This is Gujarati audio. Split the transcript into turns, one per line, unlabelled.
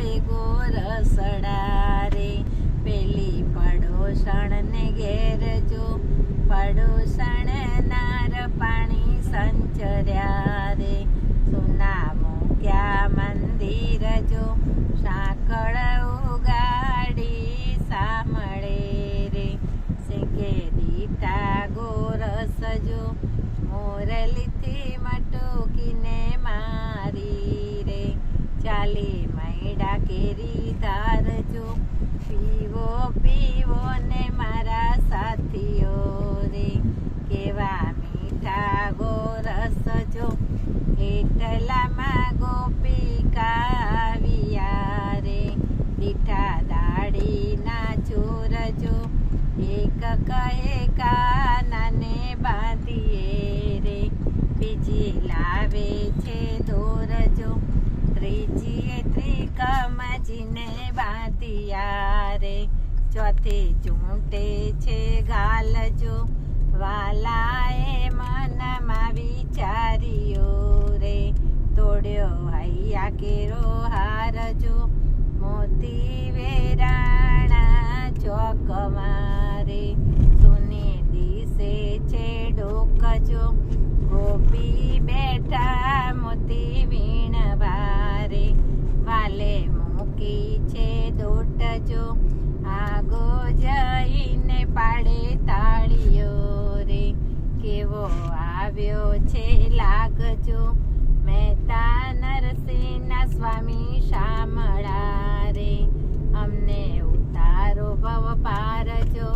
આવે ગોરસડા રે પેલી પડોસણ ને ઘેર જો પડોસણ નાર પાણી સંચર્યા રે સોના મૂક્યા મંદિર જો સાંકળ ઉગાડી સામળે રે શેકે દીટા ગોરસ જો મોરલીથી મટુકીને મારી રે ચાલી મૈડા કેરી ધાર જો પીવો પીવો ને મારા સાથીઓ રે કેવા મીઠા ગોરસ જો એટલામાં ગોપિકા આવ્યા રે દીઠા દાડીના ચોર જો એક કહે કાનાને બાંધીએ રે બીજી લાવે છે દોર જો ત્રીજીએ ત્રિકમજીને બાંધિયા રે ચોથી ચૂંટે છે ગાલ જો વાલાએ મનમાં વિચાર્યો રે તોડ્યો હૈયા કેરો હાર જો મોતી વેરાણા ચોક મારે સોને દિશે છે ડોક જો ગોપી બેઠા મોતી વીણવારે વાલે મૂકી છે દોટ જો આગો જઈને પાડે તાળીઓ રે કેવો આવ્યો છે લાગજો મહેતા નરસિંહના સ્વામી શામળા રે અમને ઉતારો ભવ પાર જો